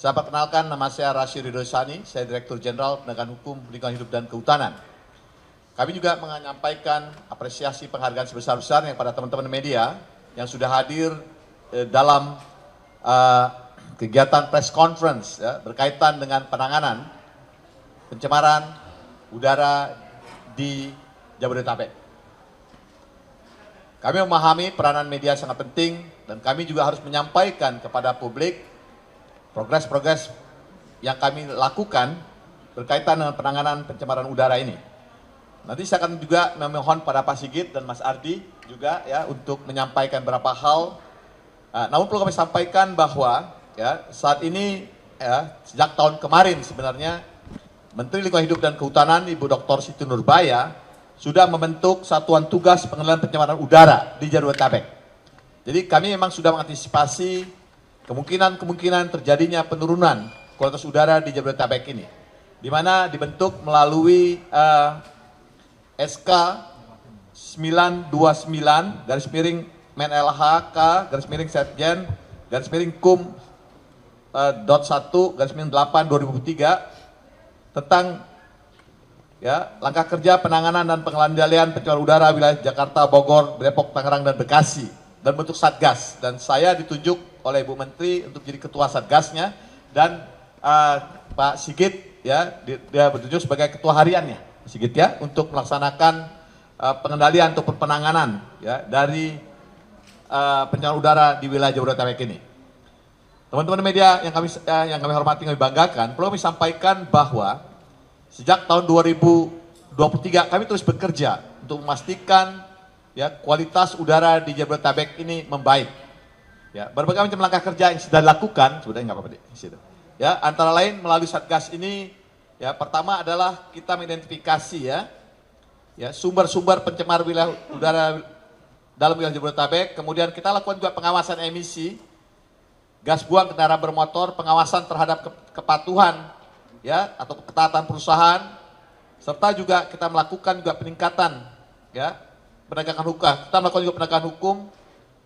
Saya perkenalkan, nama saya Rashid Ridho Sani, saya Direktur Jenderal Penegakan Hukum, Lingkungan Hidup dan Kehutanan. Kami juga menyampaikan apresiasi penghargaan sebesar-besarnya kepada teman-teman media yang sudah hadir dalam kegiatan press conference ya, berkaitan dengan penanganan pencemaran udara di Jabodetabek. Kami memahami peranan media sangat penting dan kami juga harus menyampaikan kepada publik progres-progres yang kami lakukan berkaitan dengan penanganan pencemaran udara ini. Nanti saya akan juga memohon pada Pak Sigit dan Mas Ardi juga ya untuk menyampaikan beberapa hal. Namun perlu kami sampaikan bahwa ya saat ini ya sejak tahun kemarin sebenarnya Menteri Lingkungan Hidup dan Kehutanan Ibu Dr. Siti Nurbaya sudah membentuk Satuan Tugas Pengendalian Pencemaran Udara di Jabodetabek. Jadi kami memang sudah mengantisipasi kemungkinan terjadinya penurunan kualitas udara di Jabodetabek ini, di mana dibentuk melalui SK 929 garis miring Menlhk garis miring Setjen garis miring Kum dot 1 garis miring 8 2003 tentang ya langkah kerja penanganan dan pengendalian pencemaran udara wilayah Jakarta, Bogor, Depok, Tangerang dan Bekasi dan bentuk Satgas, dan saya ditunjuk oleh Ibu Menteri untuk jadi ketua Satgasnya dan Pak Sigit ya dia bertunjuk sebagai ketua hariannya Sigit ya untuk melaksanakan pengendalian atau penanganan ya dari pencemaran udara di wilayah Jabodetabek ini. Teman-teman media yang kami hormati, kami banggakan, perlu kami sampaikan bahwa sejak tahun 2023 kami terus bekerja untuk memastikan ya kualitas udara di Jabodetabek ini membaik. Ya, berbagai macam langkah kerja yang sudah dilakukan, sebenarnya nggak apa-apa di situ. Ya, antara lain melalui Satgas ini, ya pertama adalah kita mengidentifikasi ya sumber-sumber pencemar wilayah udara dalam wilayah Jabodetabek. Kemudian kita lakukan juga pengawasan emisi gas buang kendaraan bermotor, pengawasan terhadap kepatuhan ya atau ketaatan perusahaan, serta juga kita melakukan juga peningkatan ya penegakan hukum. Kita melakukan juga penegakan hukum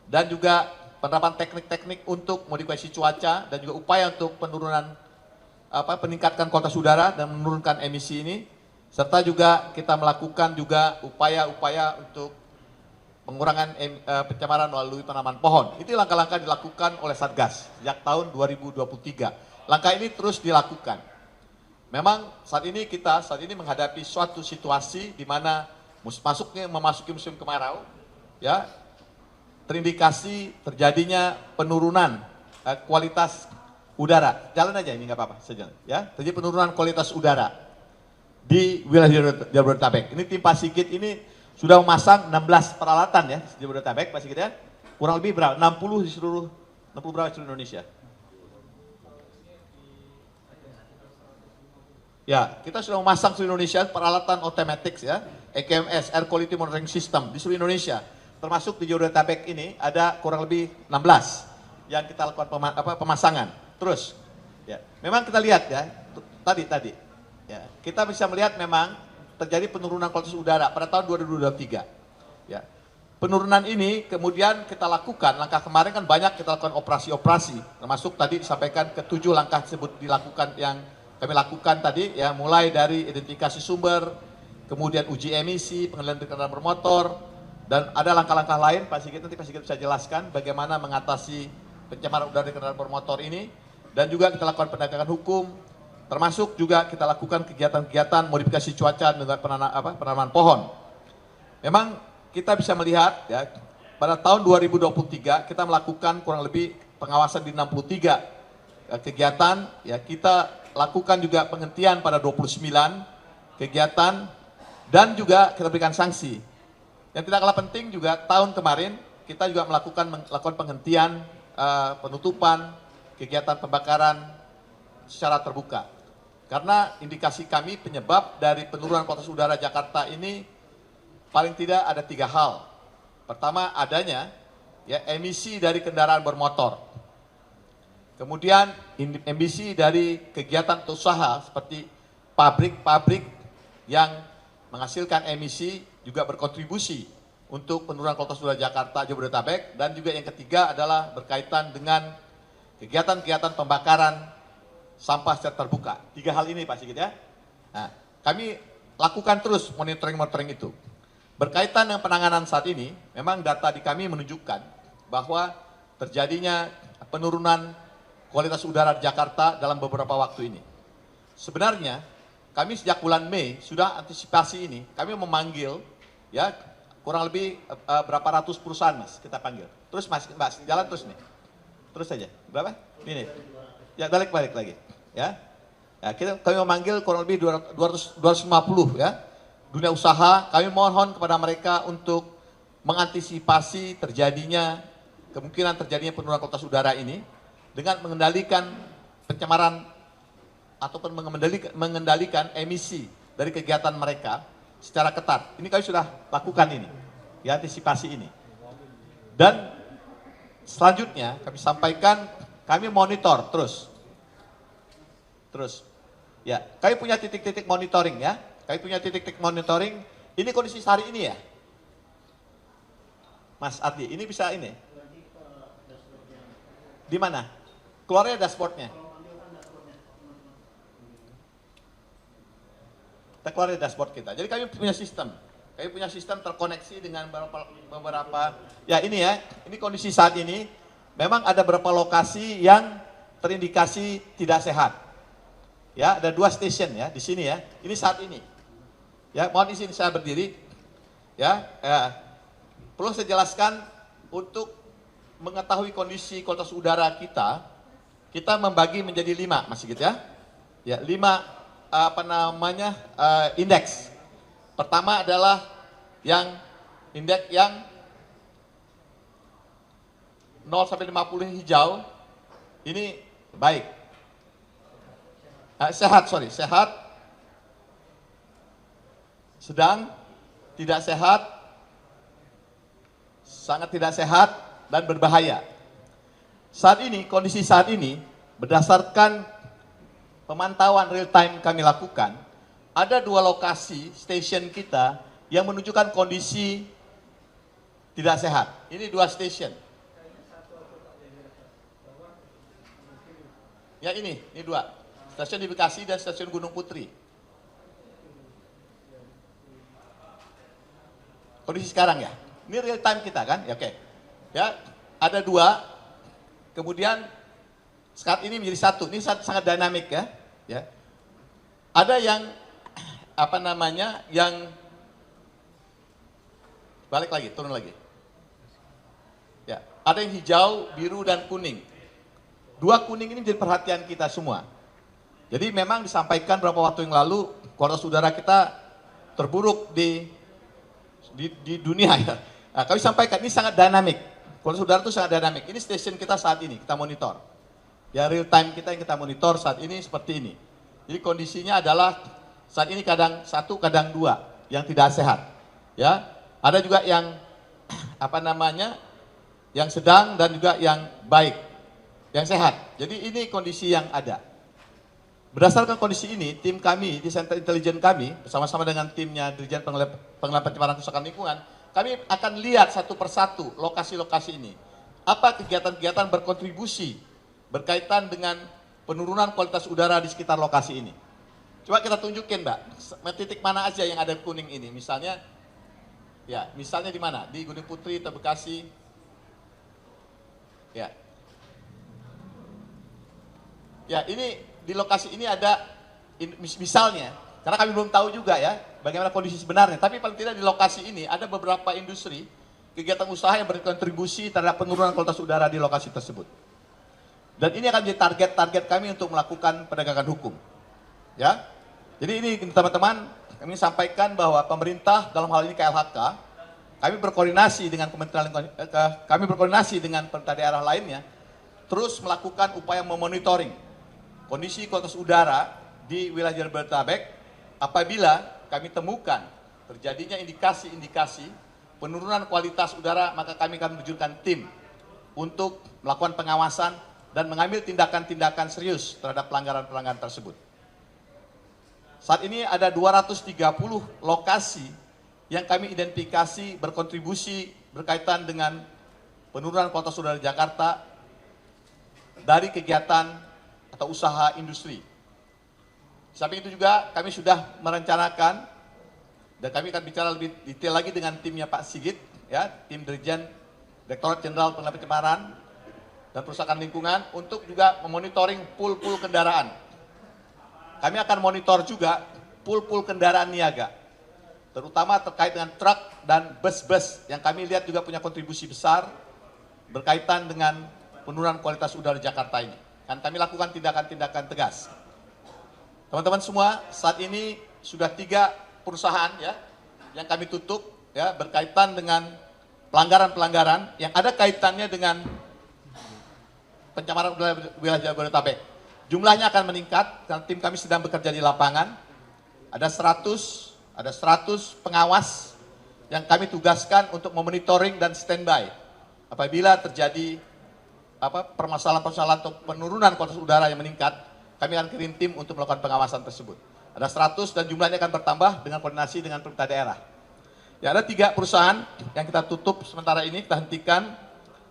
dan juga penerapan teknik-teknik untuk modifikasi cuaca dan juga upaya untuk penurunan peningkatan kualitas udara dan menurunkan emisi ini, serta juga kita melakukan juga upaya-upaya untuk pengurangan pencemaran melalui penanaman pohon. Itu langkah-langkah dilakukan oleh Satgas sejak tahun 2023. Langkah ini terus dilakukan. Memang saat ini menghadapi suatu situasi di mana memasuki musim kemarau, ya terindikasi terjadinya penurunan kualitas udara. Jalan aja ini nggak apa-apa, sejalan. Ya, terjadi penurunan kualitas udara di wilayah Jabodetabek. Ini tim Pak Sigit ini sudah memasang 16 peralatan ya di Jabodetabek, Pak Sigit ya. Kurang lebih berapa? 60 di seluruh Indonesia. Ya, kita sudah memasang seluruh Indonesia peralatan otomatis ya, EKMS, Air Quality Monitoring System di seluruh Indonesia. Termasuk di Jabodetabek ini ada kurang lebih 16 yang kita lakukan pemasangan. Terus, ya, memang kita lihat ya, tadi, ya, kita bisa melihat memang terjadi penurunan kualitas udara pada tahun 2023. Ya, penurunan ini kemudian kita lakukan, langkah kemarin kan banyak kita lakukan operasi-operasi, termasuk tadi disampaikan ke-7 langkah tersebut dilakukan yang kami lakukan tadi, ya, mulai dari identifikasi sumber, kemudian uji emisi, pengendalian kendaraan bermotor, dan ada langkah-langkah lain, Pak Sigit, nanti Pak Sigit bisa jelaskan bagaimana mengatasi pencemaran udara di kendaraan bermotor ini, dan juga kita lakukan penegakan hukum, termasuk juga kita lakukan kegiatan-kegiatan modifikasi cuaca dan penanaman pohon. Memang kita bisa melihat ya, pada tahun 2023 kita melakukan kurang lebih pengawasan di 63 kegiatan, ya kita lakukan juga penghentian pada 29 kegiatan, dan juga kita berikan sanksi. Yang tidak kalah penting juga tahun kemarin kita juga melakukan penghentian penutupan kegiatan pembakaran secara terbuka. Karena indikasi kami penyebab dari penurunan kualitas udara Jakarta ini paling tidak ada 3 hal. Pertama adanya ya emisi dari kendaraan bermotor. Kemudian emisi dari kegiatan atau usaha seperti pabrik-pabrik yang menghasilkan emisi juga berkontribusi untuk penurunan kualitas udara Jakarta, Jabodetabek, dan juga yang ketiga adalah berkaitan dengan kegiatan-kegiatan pembakaran sampah secara terbuka. 3 hal ini Pak Sigit ya. Nah, kami lakukan terus monitoring itu. Berkaitan dengan penanganan saat ini, memang data di kami menunjukkan bahwa terjadinya penurunan kualitas udara di Jakarta dalam beberapa waktu ini. Sebenarnya kami sejak bulan Mei sudah antisipasi ini. Kami memanggil ya kurang lebih berapa ratus perusahaan Mas kita panggil. Terus Mas jalan terus nih. Terus saja. Berapa? Ini. Ya balik lagi. Ya. Ya, kami memanggil kurang lebih 250 ya. Dunia usaha, kami mohon kepada mereka untuk mengantisipasi kemungkinan terjadinya penurunan kualitas udara ini dengan mengendalikan pencemaran ataupun mengendalikan emisi dari kegiatan mereka secara ketat. Ini kami sudah lakukan ini, ya, antisipasi ini. Dan selanjutnya kami sampaikan, kami monitor terus. Ya, kami punya titik-titik monitoring ya. Kami punya titik-titik monitoring. Ini kondisi hari ini ya, Mas Ardi. Ini bisa ini. Di mana? Keluarnya dashboardnya. Kita keluarin dashboard kita. Jadi kami punya sistem. Kami punya sistem terkoneksi dengan beberapa. Ya ini ya. Ini kondisi saat ini. Memang ada beberapa lokasi yang terindikasi tidak sehat. Ya, ada 2 station ya di sini ya. Ini saat ini. Ya, mohon izin saya berdiri. Ya, perlu saya jelaskan untuk mengetahui kondisi kualitas udara kita membagi menjadi 5, Mas Sigit ya. Ya, 5 indeks. Pertama adalah indeks yang 0 sampai 50 hijau. Ini baik. Sehat. Sedang, tidak sehat, sangat tidak sehat, dan berbahaya. Kondisi saat ini, berdasarkan pemantauan real time kami lakukan, ada 2 lokasi station kita yang menunjukkan kondisi tidak sehat. Ini 2 station. Ya ini 2. Stasiun di Bekasi dan stasiun Gunung Putri. Kondisi sekarang ya. Ini real time kita kan? Ya, oke. Ya, ada 2. Kemudian saat ini menjadi 1. Ini sangat dinamik ya. Ya. Ada yang yang balik lagi, turun lagi. Ya, ada yang hijau, biru dan kuning. 2 kuning ini menjadi perhatian kita semua. Jadi memang disampaikan beberapa waktu yang lalu kualitas udara kita terburuk di dunia ya. Nah, kami sampaikan ini sangat dinamik. Kualitas udara itu sangat dinamik. Ini station kita saat ini, kita monitor. Ya, real time kita yang kita monitor saat ini seperti ini. Jadi kondisinya adalah saat ini kadang 1, kadang 2 yang tidak sehat. Ya, ada juga yang yang sedang dan juga yang baik, yang sehat. Jadi ini kondisi yang ada. Berdasarkan kondisi ini, tim kami di Center Intelijen kami bersama-sama dengan timnya Dirjen Pengelolaan Pencemaran Kerusakan Lingkungan, kami akan lihat satu persatu lokasi-lokasi ini. Apa kegiatan-kegiatan berkontribusi berkaitan dengan penurunan kualitas udara di sekitar lokasi ini. Coba kita tunjukin, Mbak, titik mana aja yang ada kuning ini. Misalnya, ya, misalnya di mana? Di Gunung Putri atau Bekasi. Ya. Ya, ini di lokasi ini ada misalnya, karena kami belum tahu juga ya bagaimana kondisi sebenarnya, tapi paling tidak di lokasi ini ada beberapa industri, kegiatan usaha yang berkontribusi terhadap penurunan kualitas udara di lokasi tersebut. Dan ini akan menjadi target-target kami untuk melakukan penegakan hukum. Ya. Jadi ini teman-teman, kami sampaikan bahwa pemerintah dalam hal ini KLHK, kami berkoordinasi dengan Kementerian Lingkungan, kami berkoordinasi dengan pemerintah daerah lainnya, terus melakukan upaya memonitoring kondisi kualitas udara di wilayah Jabodetabek. Apabila kami temukan terjadinya indikasi-indikasi penurunan kualitas udara, maka kami akan menunjukkan tim untuk melakukan pengawasan dan mengambil tindakan-tindakan serius terhadap pelanggaran-pelanggaran tersebut. Saat ini ada 230 lokasi yang kami identifikasi berkontribusi berkaitan dengan penurunan kualitas udara di Jakarta dari kegiatan atau usaha industri. Di samping itu juga kami sudah merencanakan dan kami akan bicara lebih detail lagi dengan timnya Pak Sigit, ya, tim Dirjen Direktorat Jenderal Pengendalian Pencemaran dan Perusahaan Lingkungan untuk juga memonitoring pool-pool kendaraan. Kami akan monitor juga pool-pool kendaraan niaga, terutama terkait dengan truk dan bus-bus yang kami lihat juga punya kontribusi besar berkaitan dengan penurunan kualitas udara Jakarta ini. Dan kami lakukan tindakan-tindakan tegas. Teman-teman semua, saat ini sudah 3 perusahaan ya yang kami tutup ya berkaitan dengan pelanggaran-pelanggaran yang ada kaitannya dengan pencemaran wilayah Jabodetabek. Jumlahnya akan meningkat karena tim kami sedang bekerja di lapangan. Ada 100 pengawas yang kami tugaskan untuk memonitoring dan standby. Apabila terjadi permasalahan-permasalahan atau penurunan kualitas udara yang meningkat, kami akan kirim tim untuk melakukan pengawasan tersebut. Ada 100 dan jumlahnya akan bertambah dengan koordinasi dengan pemerintah daerah. Ya, ada 3 perusahaan yang kita tutup sementara ini, kita hentikan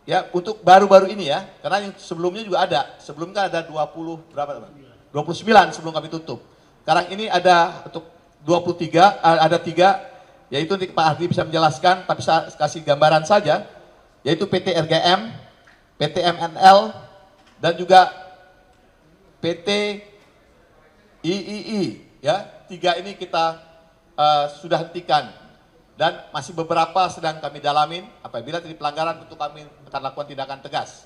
ya untuk baru-baru ini ya, karena yang sebelumnya juga ada. Sebelumnya ada 29 sebelum kami tutup. Sekarang ini ada untuk 23, ada 3, yaitu nanti Pak Ardi bisa menjelaskan, tapi saya kasih gambaran saja, yaitu PT RGM, PT MNL, dan juga PT III. Ya, 3 ini kita sudah hentikan dan masih beberapa sedang kami dalamin. Apabila terjadi pelanggaran tentu kami akan lakukan tindakan tegas.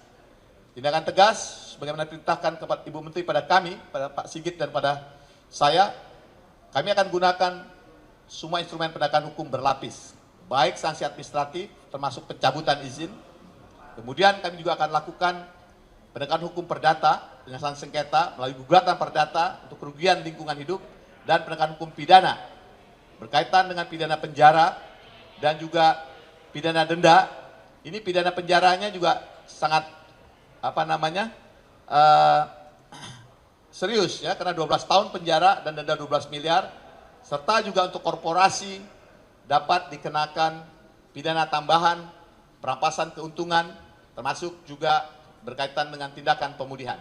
Tindakan tegas sebagaimana diperintahkan kepada Ibu Menteri pada kami, pada Pak Sigit dan pada saya, kami akan gunakan semua instrumen penegakan hukum berlapis, baik sanksi administratif termasuk pencabutan izin. Kemudian kami juga akan lakukan penegakan hukum perdata dengan sanksi sengketa melalui gugatan perdata untuk kerugian lingkungan hidup dan penegakan hukum pidana berkaitan dengan pidana penjara dan juga pidana denda. Ini pidana penjaranya juga sangat serius ya, karena 12 tahun penjara dan denda 12 miliar, serta juga untuk korporasi dapat dikenakan pidana tambahan perampasan keuntungan, termasuk juga berkaitan dengan tindakan pemulihan.